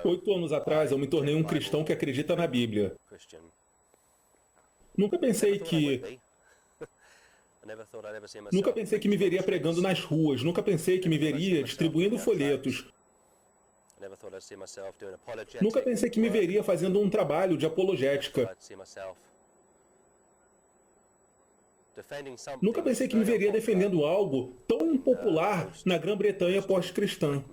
8 anos atrás, eu me tornei um cristão que acredita na Bíblia. Nunca pensei que Nunca pensei que me veria pregando nas ruas, nunca pensei que me veria distribuindo folhetos, nunca pensei que me veria fazendo um trabalho de apologética, nunca pensei que me veria defendendo algo tão impopular na Grã-Bretanha pós-cristã.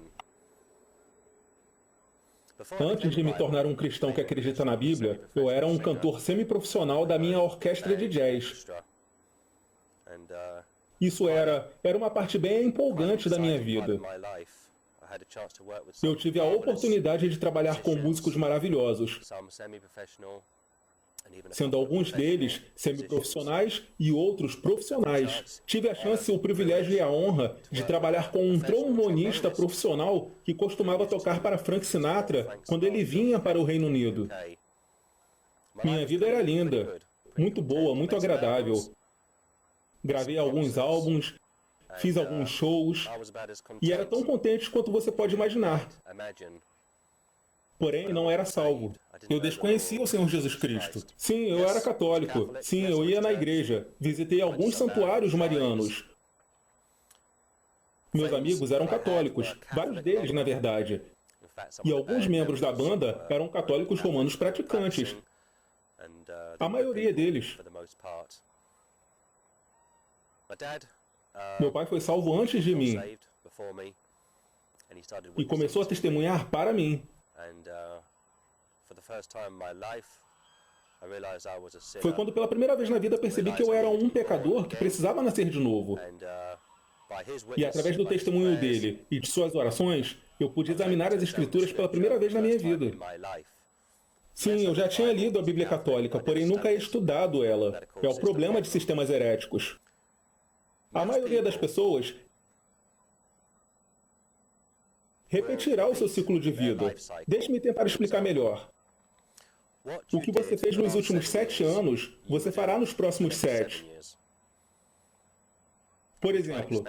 Antes de me tornar um cristão que acredita na Bíblia, eu era um cantor semiprofissional da minha orquestra de jazz. Isso era uma parte bem empolgante da minha vida. Eu tive a oportunidade de trabalhar com músicos maravilhosos, sendo alguns deles semiprofissionais e outros profissionais. Tive a chance, o privilégio e a honra de trabalhar com um trombonista profissional que costumava tocar para Frank Sinatra quando ele vinha para o Reino Unido. Minha vida era linda, muito boa, muito agradável. Gravei alguns álbuns, fiz alguns shows e era tão contente quanto você pode imaginar. Porém, não era salvo. Eu desconhecia o Senhor Jesus Cristo. Sim, eu era católico. Sim, eu ia na igreja. Visitei alguns santuários marianos. Meus amigos eram católicos, vários deles, na verdade. E alguns membros da banda eram católicos romanos praticantes. A maioria deles. Meu pai foi salvo antes de mim e começou a testemunhar para mim. Foi quando pela primeira vez na vida percebi que eu era um pecador que precisava nascer de novo. E através do testemunho dele e de suas orações, eu pude examinar as Escrituras pela primeira vez na minha vida. Sim, eu já tinha lido a Bíblia Católica, porém nunca estudado ela. É o problema de sistemas heréticos. A maioria das pessoas repetirá o seu ciclo de vida. Deixe-me tentar explicar melhor. O que você fez nos últimos 7 anos, você fará nos próximos 7. Por exemplo,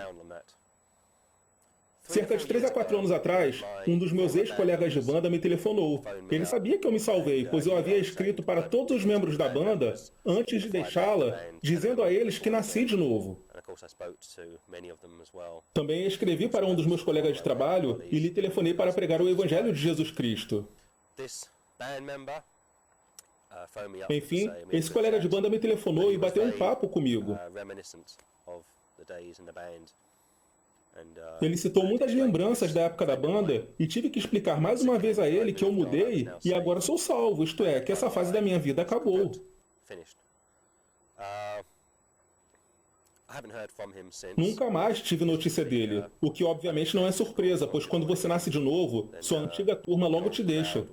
cerca de 3 a 4 anos atrás, um dos meus ex-colegas de banda me telefonou. Ele sabia que eu me salvei, pois eu havia escrito para todos os membros da banda, antes de deixá-la, dizendo a eles que nasci de novo. Também escrevi para um dos meus colegas de trabalho e lhe telefonei para pregar o Evangelho de Jesus Cristo. Enfim, esse colega de banda me telefonou e bateu um papo comigo. Ele citou muitas lembranças da época da banda e tive que explicar mais uma vez a ele que eu mudei e agora sou salvo, isto é, que essa fase da minha vida acabou. Nunca mais tive notícia dele, o que obviamente não é surpresa, pois quando você nasce de novo, sua antiga turma logo te deixa.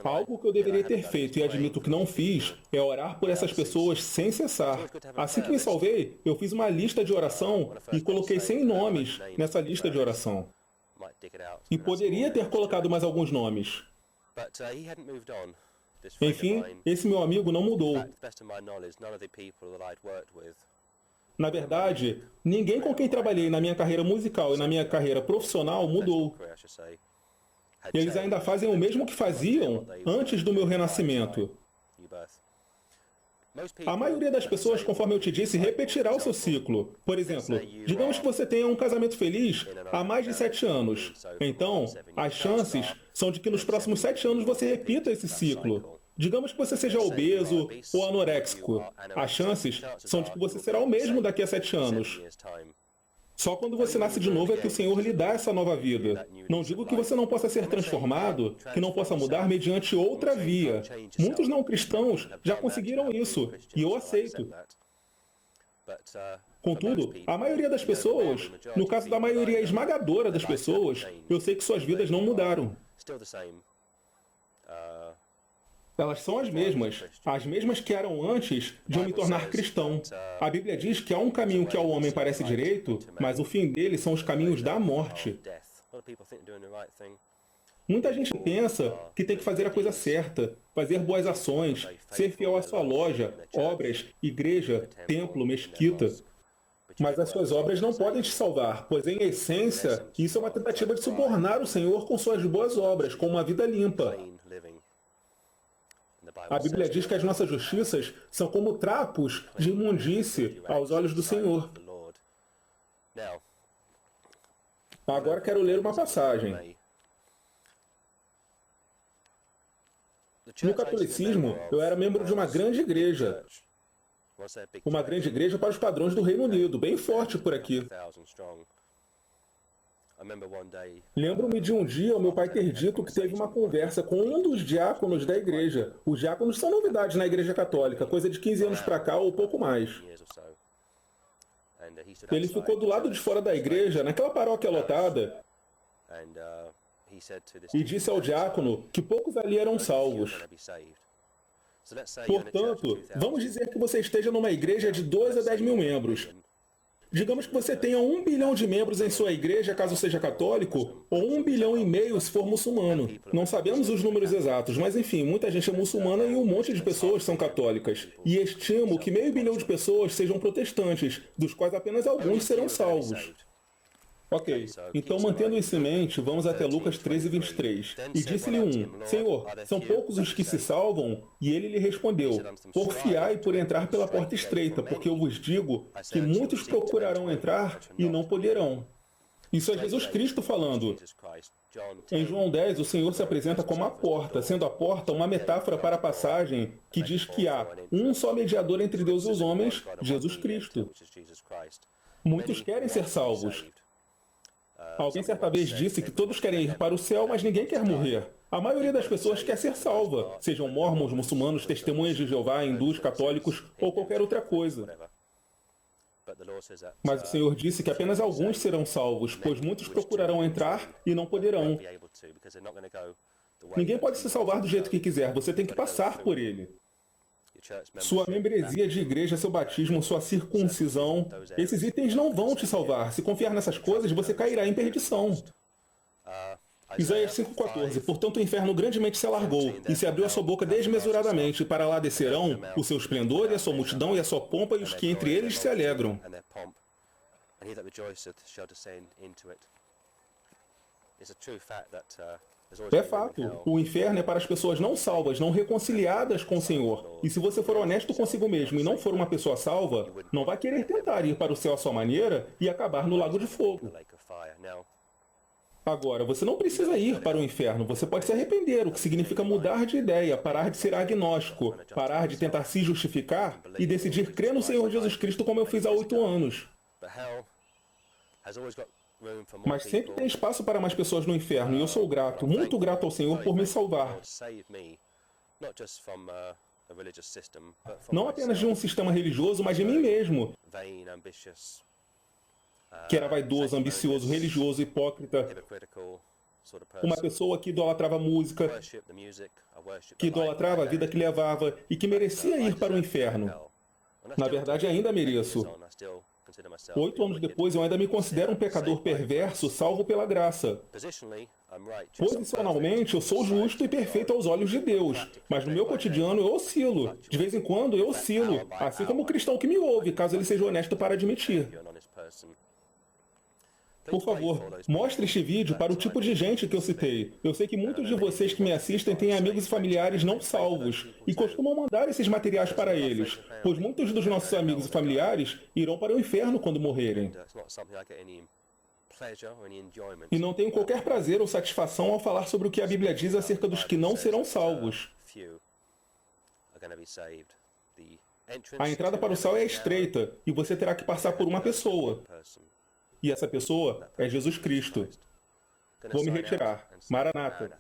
Algo que eu deveria ter feito e admito que não fiz é orar por essas pessoas sem cessar. Assim que me salvei, eu fiz uma lista de oração e coloquei 100 nomes nessa lista de oração. E poderia ter colocado mais alguns nomes. Enfim, esse meu amigo não mudou. Na verdade, ninguém com quem trabalhei na minha carreira musical e na minha carreira profissional mudou. Eles ainda fazem o mesmo que faziam antes do meu renascimento. A maioria das pessoas, conforme eu te disse, repetirá o seu ciclo. Por exemplo, digamos que você tenha um casamento feliz há mais de 7 anos. Então, as chances são de que nos próximos 7 anos você repita esse ciclo. Digamos que você seja obeso ou anoréxico. As chances são de que você será o mesmo daqui a 7 anos. Só quando você nasce de novo é que o Senhor lhe dá essa nova vida. Não digo que você não possa ser transformado, que não possa mudar mediante outra via. Muitos não cristãos já conseguiram isso, e eu aceito. Contudo, a maioria das pessoas, no caso da maioria esmagadora das pessoas, eu sei que suas vidas não mudaram. Elas são as mesmas que eram antes de eu me tornar cristão. A Bíblia diz que há um caminho que ao homem parece direito, mas o fim dele são os caminhos da morte. Muita gente pensa que tem que fazer a coisa certa, fazer boas ações, ser fiel à sua loja, obras, igreja, templo, mesquita. Mas as suas obras não podem te salvar, pois em essência, isso é uma tentativa de subornar o Senhor com suas boas obras, com uma vida limpa. A Bíblia diz que as nossas justiças são como trapos de imundície aos olhos do Senhor. Agora quero ler uma passagem. No catolicismo, eu era membro de uma grande igreja. Uma grande igreja para os padrões do Reino Unido, bem forte por aqui. Lembro-me de um dia o meu pai ter dito que teve uma conversa com um dos diáconos da igreja. Os diáconos são novidades na igreja católica, coisa de 15 anos para cá ou pouco mais. Ele ficou do lado de fora da igreja, naquela paróquia lotada, e disse ao diácono que poucos ali eram salvos. Portanto, vamos dizer que você esteja numa igreja de 2 a 10 mil membros. Digamos que você tenha 1 bilhão de membros em sua igreja, caso seja católico, ou 1,5 bilhão se for muçulmano. Não sabemos os números exatos, mas enfim, muita gente é muçulmana e um monte de pessoas são católicas. E estimo que 500 milhões de pessoas sejam protestantes, dos quais apenas alguns serão salvos. Ok, então mantendo isso em mente, vamos até Lucas 13:23. E disse-lhe um: Senhor, são poucos os que se salvam? E ele lhe respondeu: Porfiai por entrar pela porta estreita, porque eu vos digo que muitos procurarão entrar e não poderão. Isso é Jesus Cristo falando. Em João 10, o Senhor se apresenta como a porta, sendo a porta uma metáfora para a passagem que diz que há um só mediador entre Deus e os homens, Jesus Cristo. Muitos querem ser salvos. Alguém certa vez disse que todos querem ir para o céu, mas ninguém quer morrer. A maioria das pessoas quer ser salva, sejam mormons, muçulmanos, testemunhas de Jeová, hindus, católicos ou qualquer outra coisa. Mas o Senhor disse que apenas alguns serão salvos, pois muitos procurarão entrar e não poderão. Ninguém pode se salvar do jeito que quiser, você tem que passar por ele. Sua membresia de igreja, seu batismo, sua circuncisão, esses itens não vão te salvar. Se confiar nessas coisas, você cairá em perdição. Isaías 5,14. Portanto, o inferno grandemente se alargou, e se abriu a sua boca desmesuradamente, e para lá descerão o seu esplendor, e a sua multidão, e a sua pompa, e os que entre eles se alegram. É fato, o inferno é para as pessoas não salvas, não reconciliadas com o Senhor. E se você for honesto consigo mesmo e não for uma pessoa salva, não vai querer tentar ir para o céu à sua maneira e acabar no lago de fogo. Agora, você não precisa ir para o inferno, você pode se arrepender, o que significa mudar de ideia, parar de ser agnóstico, parar de tentar se justificar e decidir crer no Senhor Jesus Cristo como eu fiz há 8 anos. Mas sempre tem espaço para mais pessoas no inferno, e eu sou grato, muito grato ao Senhor por me salvar. Não apenas de um sistema religioso, mas de mim mesmo, que era vaidoso, ambicioso, religioso, hipócrita. Uma pessoa que idolatrava a música, que idolatrava a vida que levava e que merecia ir para o inferno. Na verdade, ainda mereço. 8 anos depois, eu ainda me considero um pecador perverso, salvo pela graça. Posicionalmente, eu sou justo e perfeito aos olhos de Deus, mas no meu cotidiano eu oscilo. De vez em quando eu oscilo, assim como o cristão que me ouve, caso ele seja honesto para admitir. Por favor, mostre este vídeo para o tipo de gente que eu citei. Eu sei que muitos de vocês que me assistem têm amigos e familiares não salvos e costumam mandar esses materiais para eles, pois muitos dos nossos amigos e familiares irão para o inferno quando morrerem. E não tenho qualquer prazer ou satisfação ao falar sobre o que a Bíblia diz acerca dos que não serão salvos. A entrada para o céu é estreita e você terá que passar por uma pessoa. E essa pessoa é Jesus Cristo. Vou me retirar. Maranata.